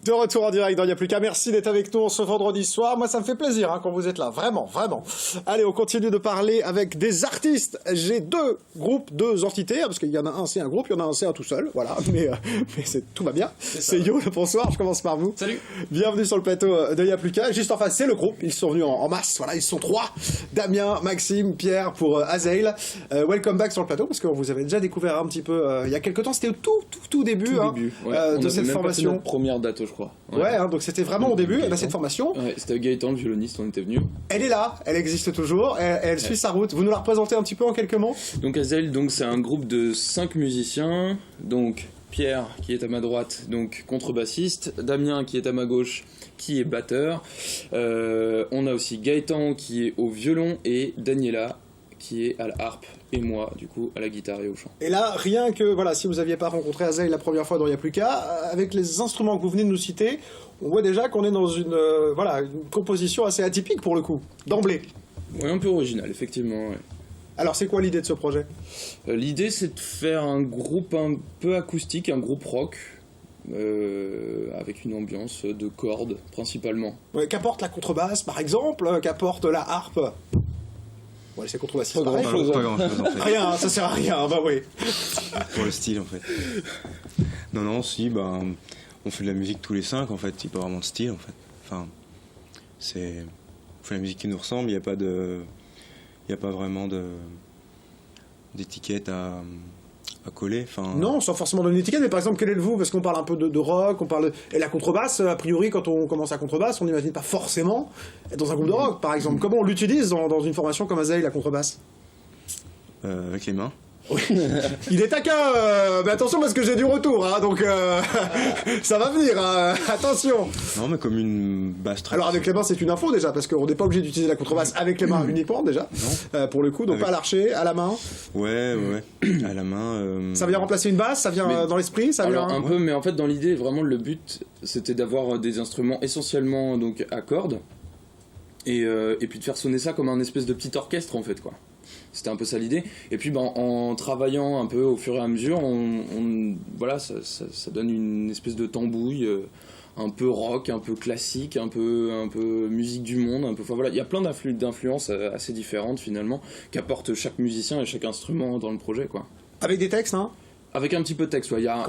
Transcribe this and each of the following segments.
De retour en direct dans Y'a plus qu'à. Merci d'être avec nous ce vendredi soir. Moi, ça me fait plaisir quand vous êtes là. Vraiment, vraiment. Allez, on continue de parler avec des artistes. J'ai deux groupes, deux entités, parce qu'il y en a un, c'est un groupe, il y en a un, c'est un tout seul. Voilà, mais tout va bien. C'est Yo, bonsoir, je commence par vous. Salut. Bienvenue sur le plateau de Y'a plus qu'à. Juste en face, c'est le groupe. Ils sont venus en masse. Voilà, ils sont trois. Damien, Maxime, Pierre pour Azeil. Welcome back sur le plateau, parce que vous avez déjà découvert un petit peu il y a quelques temps. C'était au tout début, de cette formation. Notre première date, je crois. Ouais, donc c'était vraiment au début de cette formation. Ouais, c'était Gaëtan, le violoniste, on était venu. Elle est là, elle existe toujours, elle suit sa route. Vous nous la représentez un petit peu en quelques mots? Donc Azeil, c'est un groupe de 5 musiciens. Donc Pierre, qui est à ma droite, donc contrebassiste. Damien, qui est à ma gauche, qui est batteur. On a aussi Gaëtan, qui est au violon, et Daniela, qui est à la harpe, et moi, du coup, à la guitare et au chant. Et là, rien que, voilà, si vous n'aviez pas rencontré Azeil la première fois dans Y'a plus qu'à, avec les instruments que vous venez de nous citer, on voit déjà qu'on est dans une composition assez atypique pour le coup, d'emblée. Oui, un peu original, effectivement, ouais. Alors, c'est quoi l'idée de ce projet? L'idée, c'est de faire un groupe un peu acoustique, un groupe rock, avec une ambiance de cordes, principalement. Ouais, qu'apporte la contrebasse, par exemple? Qu'apporte la harpe? Ouais, c'est contrebassiste, pareil. Pas grand-chose, en fait. Rien, ça sert à rien, bah oui. Pour le style, en fait. Non, si, on fait de la musique tous les 5, en fait. Il n'y a pas vraiment de style, en fait. Enfin, on fait la musique qui nous ressemble, il n'y a pas vraiment d'étiquette à coller. Enfin, non, sans forcément donner une étiquette, mais par exemple, quel est le vous? Parce qu'on parle un peu de rock, et la contrebasse, a priori, quand on commence à contrebasse, on n'imagine pas forcément être dans un groupe de rock, par exemple. Comment on l'utilise dans une formation comme Azeil, la contrebasse? avec les mains. Oui. Il est taquin, mais attention parce que j'ai du retour, hein, donc ça va venir, hein, attention. Non, mais comme une basse très... Alors avec les mains c'est une info déjà, parce qu'on n'est pas obligé d'utiliser la contrebasse avec les mains uniquement déjà, pour le coup, donc pas à l'archer, à la main. Ouais, à la main. Ça vient remplacer une basse, ça vient dans l'esprit, ça vient... un peu, mais en fait dans l'idée, vraiment le but c'était d'avoir des instruments essentiellement donc à cordes, et puis de faire sonner ça comme un espèce de petit orchestre en fait, quoi. C'était un peu ça l'idée. Et puis en travaillant un peu au fur et à mesure, voilà, ça donne une espèce de tambouille un peu rock, un peu classique, un peu musique du monde, un peu. Enfin voilà, il y a plein d'influences assez différentes finalement qu'apporte chaque musicien et chaque instrument dans le projet, quoi. Avec des textes, hein? Avec un petit peu de texte, ouais. Il y a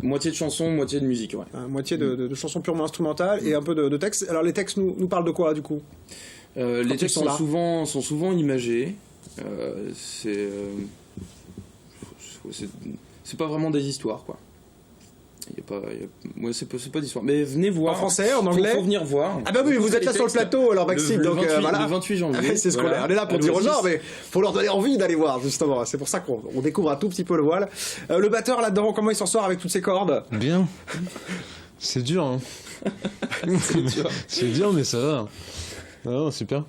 moitié de chansons, moitié de musique, ouais. Moitié de chansons purement instrumentales et un peu de texte. Alors les textes nous parlent de quoi du coup? Les textes sont souvent imagés. C'est pas vraiment des histoires, quoi. C'est pas d'histoire. Mais venez voir. En français, en anglais. Faut venir voir. Ah bah oui, vous êtes là sur le plateau, alors Maxime. Le 28 janvier. C'est ce qu'on est. On est là pour dire aux gens, mais faut leur donner envie d'aller voir, justement. C'est pour ça qu'on découvre un tout petit peu le voile. Le batteur là-dedans, comment il s'en sort avec toutes ces cordes? Bien. C'est dur, hein. C'est dur, mais ça va. Non, super.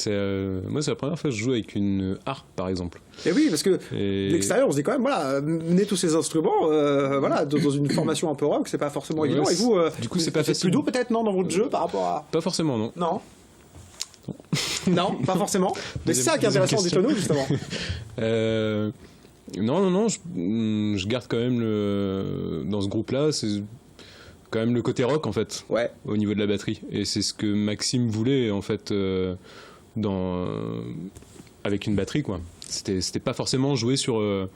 Moi, c'est la première fois que je joue avec une harpe, par exemple. Et oui, parce que l'extérieur, on se dit quand même, voilà, mener tous ces instruments, voilà, dans une formation un peu rock, c'est pas forcément évident. Et vous, du coup, c'est pas facile. Plus doux peut-être, non, dans votre jeu par rapport à... Pas forcément, non. Non, pas forcément. Mais c'est ça qui est intéressant, dites-nous, justement. Non, je garde quand même dans ce groupe-là, c'est quand même le côté rock, en fait, au niveau de la batterie. Et c'est ce que Maxime voulait, en fait, avec une batterie, quoi. C'était pas forcément jouer sur le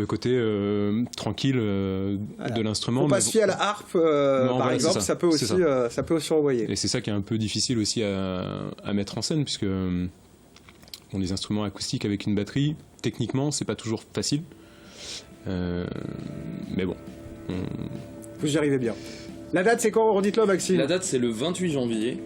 côté tranquille de l'instrument. Faut pas se fier à la harpe, par exemple, ça peut aussi envoyer. Et c'est ça qui est un peu difficile aussi à mettre en scène, puisque les instruments acoustiques avec une batterie, techniquement, c'est pas toujours facile. Mais bon. Vous y arrivez bien. La date, c'est quand? Redites-le, Maxime. La date, c'est le 28 janvier.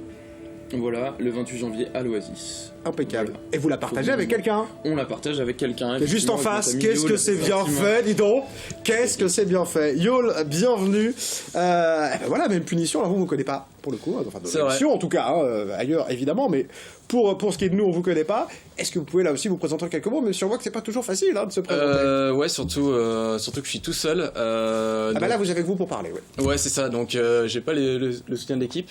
Voilà, le 28 janvier à l'Oasis. Impeccable. Voilà. Et vous la partagez avec quelqu'un? On la partage avec quelqu'un. Qui est juste en face. Qu'est-ce que c'est bien fait, dis donc. Qu'est-ce que c'est bien fait. Yol, bienvenue. Voilà, mais une punition, là, vous ne connaissez pas, pour le coup. Enfin, de punition, en tout cas, ailleurs, évidemment, mais pour ce qui est de nous, on vous connaît pas. Est-ce que vous pouvez, là aussi, vous présenter en quelques mots? Mais on voit que c'est pas toujours facile, de se présenter. Ouais, surtout que je suis tout seul. Là, vous avez que vous pour parler, ouais. Ouais, c'est ça. Donc, j'ai pas le soutien de l'équipe.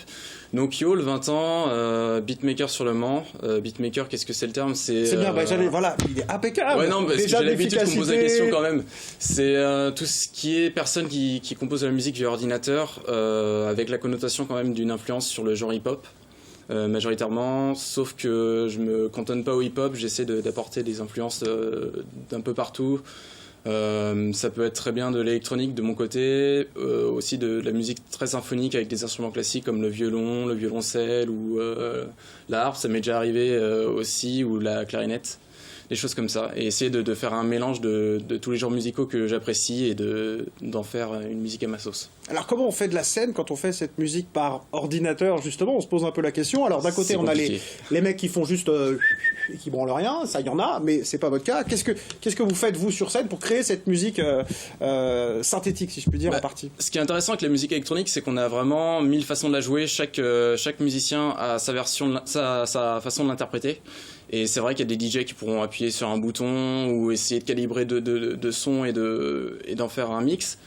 Donc, Yol, 20 ans, beatmaker sur Le Mans, beatmaker beatmaker, qu'est-ce que c'est le terme? C'est bien, voilà, il est impeccable. Ouais, non, parce que j'ai l'habitude qu'on me pose la question quand même. C'est tout ce qui est personne qui compose de la musique via ordinateur, avec la connotation quand même d'une influence sur le genre hip-hop. Majoritairement, sauf que je me cantonne pas au hip-hop, j'essaie d'apporter des influences d'un peu partout. Ça peut être très bien de l'électronique de mon côté, aussi de la musique très symphonique avec des instruments classiques comme le violon, le violoncelle ou la harpe, ça m'est déjà arrivé aussi, ou la clarinette. Des choses comme ça, et essayer de faire un mélange de tous les genres musicaux que j'apprécie et d'en faire une musique à ma sauce. Alors comment on fait de la scène quand on fait cette musique par ordinateur, justement? On se pose un peu la question. Alors d'un côté on a les mecs qui font juste qui branlent rien, ça il y en a, mais c'est pas votre cas. Qu'est-ce que vous faites vous sur scène pour créer cette musique synthétique, si je puis dire, en partie? Ce qui est intéressant avec la musique électronique, c'est qu'on a vraiment 1000 façons de la jouer. Chaque musicien a sa version, sa façon de l'interpréter. Et c'est vrai qu'il y a des DJ qui pourront appuyer sur un bouton ou essayer de calibrer de sons et d'en faire un mix.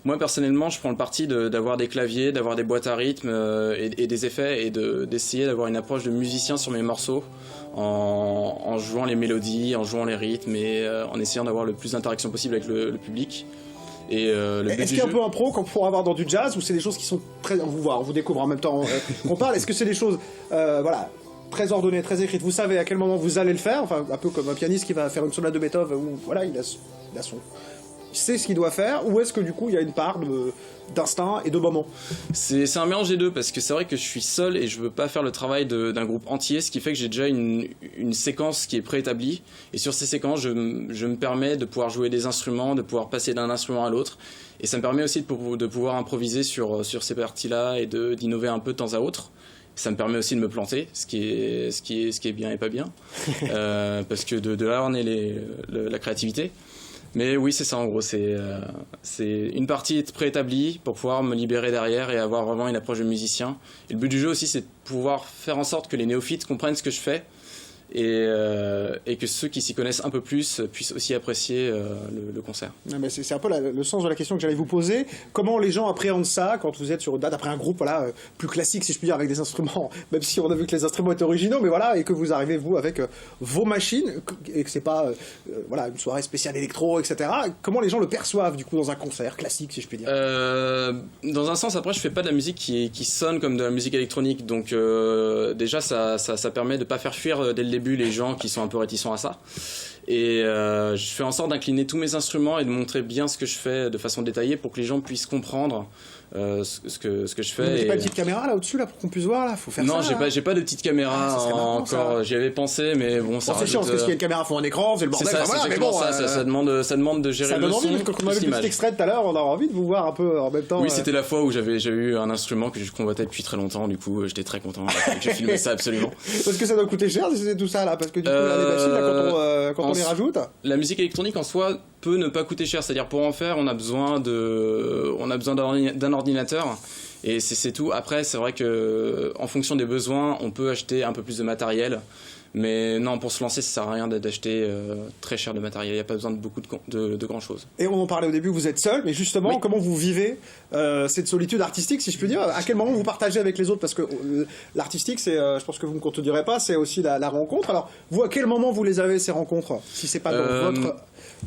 Moi, personnellement, je prends le parti d'avoir des claviers, d'avoir des boîtes à rythme et des effets, et d'essayer d'avoir une approche de musicien sur mes morceaux en jouant les mélodies, en jouant les rythmes et en essayant d'avoir le plus d'interaction possible avec le public. Est-ce qu'il y a un peu un pro qu'on pourra avoir dans du jazz, ou c'est des choses qui sont très... On vous découvre en même temps qu'on parle. Est-ce que c'est des choses... très ordonné, très écrite, vous savez à quel moment vous allez le faire, enfin un peu comme un pianiste qui va faire une sonate de Beethoven où voilà, il a son... Il sait ce qu'il doit faire, ou est-ce que du coup il y a une part d'instinct et de moment? C'est un mélange des deux, parce que c'est vrai que je suis seul et je veux pas faire le travail d'un groupe entier, ce qui fait que j'ai déjà une séquence qui est préétablie, et sur ces séquences je me permets de pouvoir jouer des instruments, de pouvoir passer d'un instrument à l'autre, et ça me permet aussi de pouvoir improviser sur ces parties-là et d'innover un peu de temps à autre. Ça me permet aussi de me planter, ce qui est bien et pas bien, parce que de là on est la créativité. Mais oui, c'est ça en gros, c'est une partie préétablie pour pouvoir me libérer derrière et avoir vraiment une approche de musicien. Et le but du jeu aussi, c'est de pouvoir faire en sorte que les néophytes comprennent ce que je fais, et que ceux qui s'y connaissent un peu plus puissent aussi apprécier le concert. Mais c'est un peu le sens de la question que j'allais vous poser. Comment les gens appréhendent ça quand vous êtes sur une date après un groupe plus classique, si je puis dire, avec des instruments, même si on a vu que les instruments étaient originaux, mais voilà, et que vous arrivez vous avec vos machines, et que c'est pas une soirée spéciale électro, etc. Comment les gens le perçoivent du coup dans un concert classique, si je puis dire? Dans un sens, après, je fais pas de la musique qui sonne comme de la musique électronique, donc déjà ça permet de pas faire fuir dès le début les gens qui sont un peu réticents à ça, et je fais en sorte d'incliner tous mes instruments et de montrer bien ce que je fais de façon détaillée pour que les gens puissent comprendre ce que je fais. Vous n'avez pas de petite caméra là au-dessus là pour qu'on puisse voir là? Faut faire non, ça. Non, j'ai pas de petite caméra encore. J'y avais pensé, mais bon, ça c'est chiant parce que s'il y a une caméra, faut un écran, c'est le bordel. C'est ça, mais bon, ça demande de gérer le son. Quand on a vu le petit extrait tout à l'heure, on a envie de vous voir un peu en même temps. Oui, c'était la fois où j'avais eu un instrument que je convoitais depuis très longtemps. Du coup, j'étais très content. J'ai filmé ça absolument. Parce que ça doit coûter cher si c'est tout ça là, parce que du coup là, les machines là, quand on les rajoute. La musique électronique en soi peut ne pas coûter cher, c'est-à-dire pour en faire, on a besoin d'un ordinateur. Et c'est tout. Après, c'est vrai que en fonction des besoins, on peut acheter un peu plus de matériel. Mais non, pour se lancer, ça sert à rien d'acheter très cher de matériel. Il n'y a pas besoin de beaucoup de grand chose. Et on en parlait au début, vous êtes seul, mais justement, oui. Comment vous vivez cette solitude artistique, si je puis dire? À quel moment vous partagez avec les autres? Parce que l'artistique, c'est, je pense que vous ne me contredirez pas, c'est aussi la rencontre. Alors, vous, à quel moment vous les avez, ces rencontres? Si c'est pas dans votre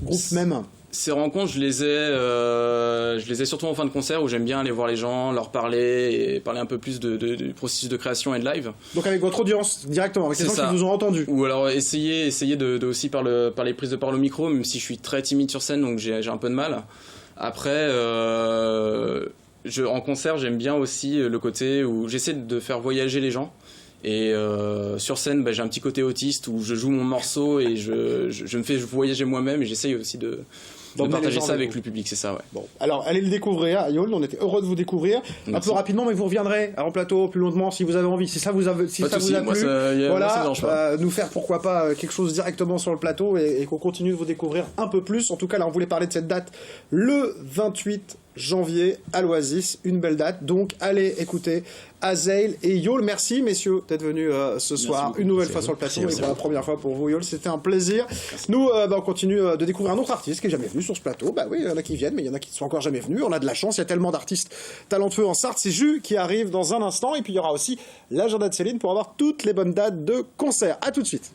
groupe même? Ces rencontres, je les ai surtout en fin de concert, où j'aime bien aller voir les gens, leur parler et parler un peu plus du processus de création et de live. Donc avec votre audience directement, avec les gens qui vous ont entendu. Ou alors essayer aussi par les prises de parole au micro, même si je suis très timide sur scène, donc j'ai un peu de mal. Après, en concert, j'aime bien aussi le côté où j'essaie de faire voyager les gens. Et sur scène, j'ai un petit côté autiste où je joue mon morceau et je me fais voyager moi-même, et j'essaye aussi de partager ça avec le public, c'est ça, ouais. Bon, alors allez le découvrir à Yaul, on était heureux de vous découvrir. Merci. Un peu rapidement, mais vous reviendrez en plateau plus longuement si vous avez envie, si ça vous a plu. Nous faire pourquoi pas quelque chose directement sur le plateau et qu'on continue de vous découvrir un peu plus. En tout cas, là, on voulait parler de cette date le 28 janvier à l'Oasis, une belle date. Donc allez écouter Azeil et Yaul. Merci messieurs d'être venus ce soir une nouvelle fois sur le plateau, et pour la première fois pour vous Yaul, c'était un plaisir. Merci. Nous on continue de découvrir un autre artiste qui est jamais venu sur ce plateau. Bah oui, il y en a qui viennent, mais il y en a qui ne sont encore jamais venus. On a de la chance, il y a tellement d'artistes talentueux en Sarthe. C'est Jus qui arrive dans un instant, et puis il y aura aussi l'agenda de Céline pour avoir toutes les bonnes dates de concert. À tout de suite.